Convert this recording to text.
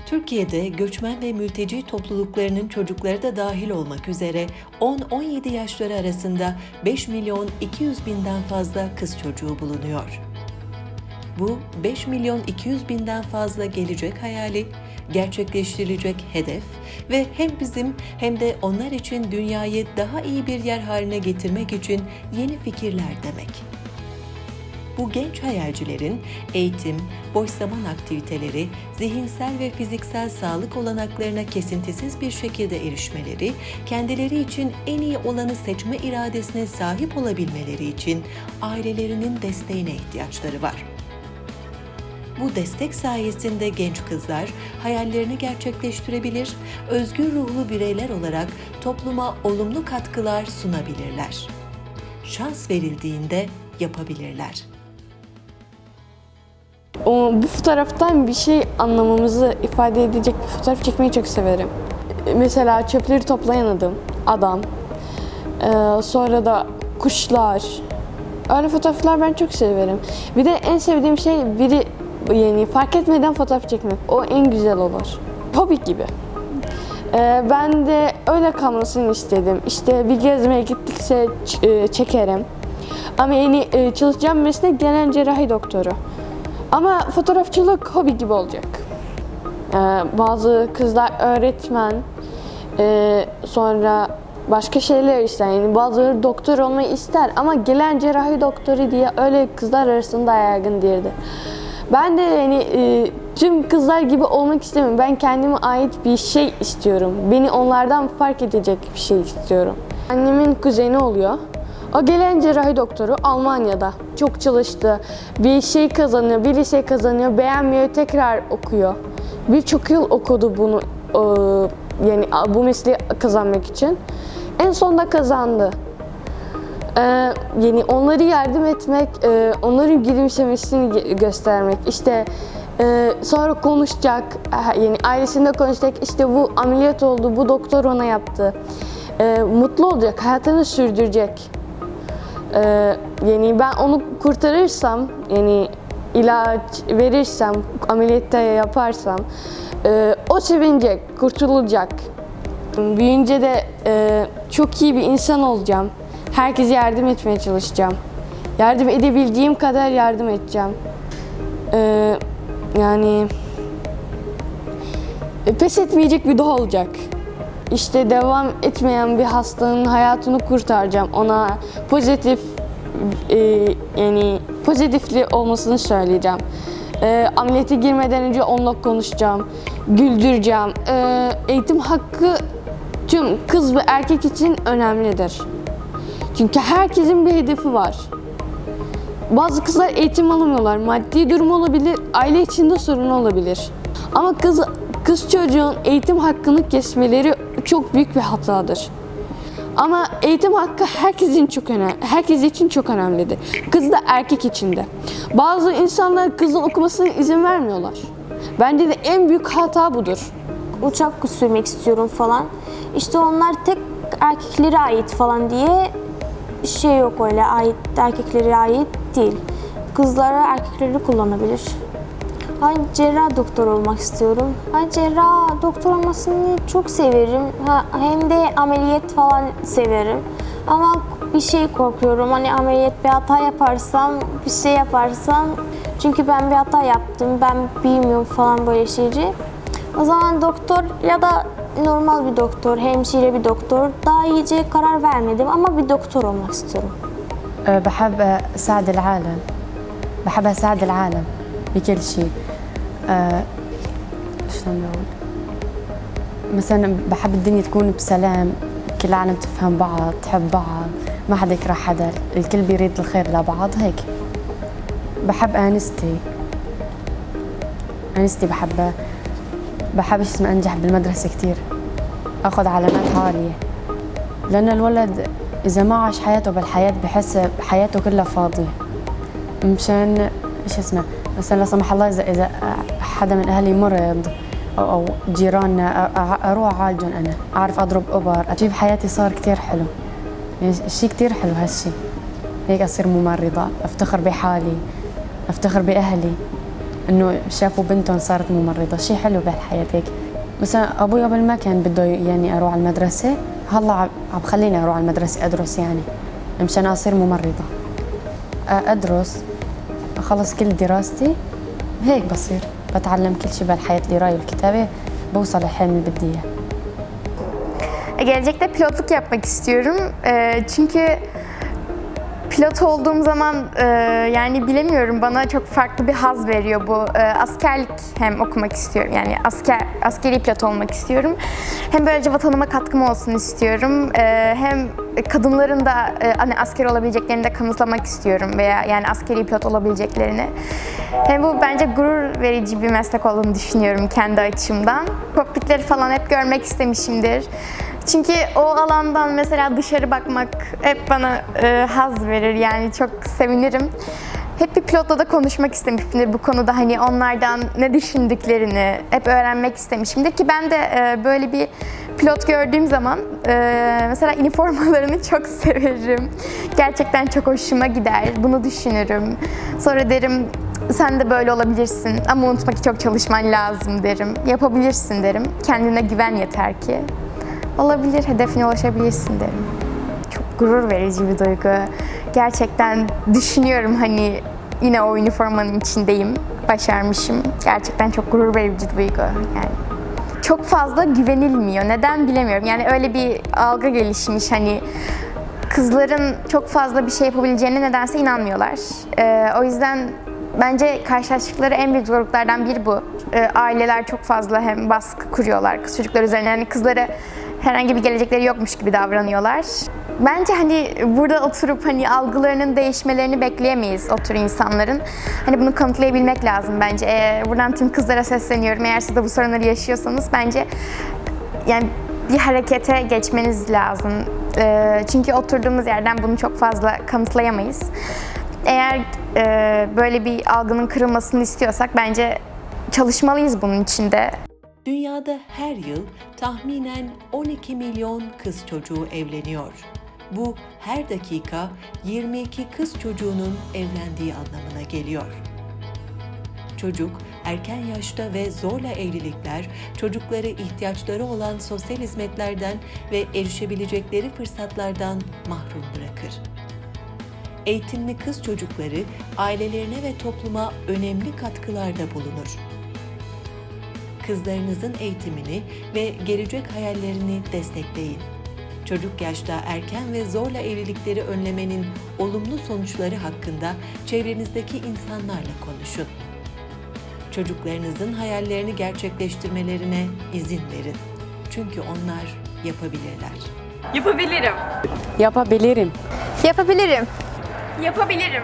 Türkiye'de göçmen ve mülteci topluluklarının çocukları da dahil olmak üzere 10-17 yaşları arasında 5 milyon 200 binden fazla kız çocuğu bulunuyor. Bu 5 milyon 200 binden fazla gelecek hayali, gerçekleştirilecek hedef ve hem bizim hem de onlar için dünyayı daha iyi bir yer haline getirmek için yeni fikirler demek. Bu genç hayalcilerin eğitim, boş zaman aktiviteleri, zihinsel ve fiziksel sağlık olanaklarına kesintisiz bir şekilde erişmeleri, kendileri için en iyi olanı seçme iradesine sahip olabilmeleri için ailelerinin desteğine ihtiyaçları var. Bu destek sayesinde genç kızlar hayallerini gerçekleştirebilir, özgür ruhlu bireyler olarak topluma olumlu katkılar sunabilirler. Şans verildiğinde yapabilirler. Bu fotoğraftan bir şey anlamamızı ifade edecek bir fotoğraf çekmeyi çok severim. Mesela çöpleri toplayan adam. Sonra da kuşlar. Öyle fotoğraflar ben çok severim. Bir de en sevdiğim şey fark etmeden fotoğraf çekmek. O en güzel olur. Hobi gibi. Ben de öyle kalmasını istedim. İşte bir gezmeye gittikçe çekerim. Ama çalışacağım meslek genel cerrahi doktoru. Ama fotoğrafçılık hobi gibi olacak. Bazı kızlar öğretmen, sonra başka şeyler ister. Yani bazıları doktor olmayı ister ama gelen cerrahi doktoru diye öyle kızlar arasında yaygın değildir. Ben de tüm kızlar gibi olmak istemiyorum. Ben kendime ait bir şey istiyorum. Beni onlardan fark edecek bir şey istiyorum. Annemin kuzeni oluyor. O gelen cerrahi doktoru Almanya'da çok çalıştı. Bir şey kazanıyor, bir şey kazanıyor, beğenmiyor, tekrar okuyor. Birçok yıl okudu bunu, bu mesleği kazanmak için. En sonunda kazandı. Onları yardım etmek, onların gülümsemesini göstermek. İşte sonra konuşacak, ailesinde konuşacak. İşte bu ameliyat oldu, bu doktor ona yaptı. Mutlu olacak, hayatını sürdürecek. Ben onu kurtarırsam, ilaç verirsem, ameliyatta yaparsam, o sevinecek, kurtulacak. Büyüyünce de çok iyi bir insan olacağım. Herkese yardım etmeye çalışacağım. Yardım edebildiğim kadar yardım edeceğim. Pes etmeyecek bir doğa olacak. İşte devam etmeyen bir hastanın hayatını kurtaracağım. Ona pozitifli olmasını söyleyeceğim. Ameliyata girmeden önce onunla konuşacağım, güldüreceğim. Eğitim hakkı tüm kız ve erkek için önemlidir. Çünkü herkesin bir hedefi var. Bazı kızlar eğitim alamıyorlar. Maddi durum olabilir, aile içinde sorun olabilir. Ama kız çocuğun eğitim hakkını kesmeleri çok büyük bir hatadır. Ama eğitim hakkı herkes için çok önemlidir. Kız da erkek için de. Bazı insanlar kızın okumasına izin vermiyorlar. Bence de en büyük hata budur. Uçak sürmek istiyorum falan. İşte onlar tek erkeklere ait falan diye şey yok, öyle erkeklere ait değil. Kızlara erkekleri kullanabilir. Cerrah doktor olmak istiyorum. Cerrah doktor olmasını çok severim. Hem de ameliyat falan severim. Ama bir şey korkuyorum. Ameliyat bir hata yaparsam, bir şey yaparsam. Çünkü ben bir hata yaptım. Ben bilmiyorum falan böyle şeyleri. O zaman doktor ya da normal bir doktor, hemşire bir doktor. Daha iyice karar vermedim ama bir doktor olmak istiyorum. بحب أساعد العالم. بحب أساعد العالم بكل شيء. شلون بقول؟ مثلا بحب الدنيا تكون بسلام، كل العالم تفهم بعض، تحب بعض، ما حدا يكره حدا، الكل بيريد الخير لبعض هيك. بحب أنستي بحب أنجح بالمدرسة كتير، أخذ علامات عالية، لأن الولد إذا ما عاش حياته بالحياة بحس حياته كلها فاضية. مشان مثلا لا سمح الله إذا حدا من أهلي مرض أو جيراننا أروح أعالجهم، أنا أعرف أضرب إبر، أجيب حياتي صار كتير حلو. شيء كتير حلو هالشي. هيك أصير ممرضة، أفتخر بحالي، أفتخر بأهلي، إنه شافوا بنتهم صارت ممرضة، شيء حلو بهالحياة هيك. مثلا أبوي قبل ما كان بده يعني أروح على المدرسة، هلا عم خليني أروح على المدرسة أدرس يعني مشان أصير ممرضة. أدرس أخلص كل دراستي هيك بصير بتعلم كل شيء بهالحياة، القراية والكتابة، بوصل للحلم اللي بدي إياه. Gelecekte pilotluk yapmak istiyorum. Çünkü pilot olduğum zaman yani bilemiyorum, bana çok farklı bir haz veriyor bu. Askerlik hem okumak istiyorum, yani askeri pilot olmak istiyorum. Hem böylece vatanıma katkım olsun istiyorum. Hem kadınların da hani asker olabileceklerini de kanıtlamak istiyorum veya yani askeri pilot olabileceklerini. Hem bu bence gurur verici bir meslek olduğunu düşünüyorum kendi açımdan. Kokpitleri falan hep görmek istemişimdir. Çünkü o alandan mesela dışarı bakmak hep bana haz verir, yani çok sevinirim. Hep bir pilotla da konuşmak istemişimdir bu konuda, hani onlardan ne düşündüklerini hep öğrenmek istemişimdir ki ben de böyle bir pilot gördüğüm zaman mesela üniformalarını çok severim. Gerçekten çok hoşuma gider, bunu düşünürüm. Sonra derim sen de böyle olabilirsin ama unutma ki çok çalışman lazım derim. Yapabilirsin derim, kendine güven yeter ki. Olabilir, hedefine ulaşabilirsin derim. Çok gurur verici bir duygu. Gerçekten düşünüyorum, hani yine o üniformanın içindeyim, başarmışım. Gerçekten çok gurur verici bir duygu yani. Çok fazla güvenilmiyor. Neden bilemiyorum. Yani öyle bir algı gelişmiş, hani kızların çok fazla bir şey yapabileceğine nedense inanmıyorlar. O yüzden bence karşılaştıkları en büyük zorluklardan biri bu. Aileler çok fazla hem baskı kuruyorlar kız çocuklar üzerine. Yani kızlara herhangi bir gelecekleri yokmuş gibi davranıyorlar. Bence hani burada oturup hani algılarının değişmelerini bekleyemeyiz o tür insanların. Hani bunu kanıtlayabilmek lazım bence. Buradan tüm kızlara sesleniyorum. Eğer siz de bu sorunları yaşıyorsanız bence yani bir harekete geçmeniz lazım. Çünkü oturduğumuz yerden bunu çok fazla kanıtlayamayız. Eğer böyle bir algının kırılmasını istiyorsak bence çalışmalıyız bunun için de. Dünyada her yıl tahminen 12 milyon kız çocuğu evleniyor. Bu her dakika 22 kız çocuğunun evlendiği anlamına geliyor. Çocuk, erken yaşta ve zorla evlilikler çocukları ihtiyaçları olan sosyal hizmetlerden ve erişebilecekleri fırsatlardan mahrum bırakır. Eğitimli kız çocukları ailelerine ve topluma önemli katkılarda bulunur. Kızlarınızın eğitimini ve gelecek hayallerini destekleyin. Çocuk yaşta erken ve zorla evlilikleri önlemenin olumlu sonuçları hakkında çevrenizdeki insanlarla konuşun. Çocuklarınızın hayallerini gerçekleştirmelerine izin verin. Çünkü onlar yapabilirler. Yapabilirim. Yapabilirim. Yapabilirim. Yapabilirim.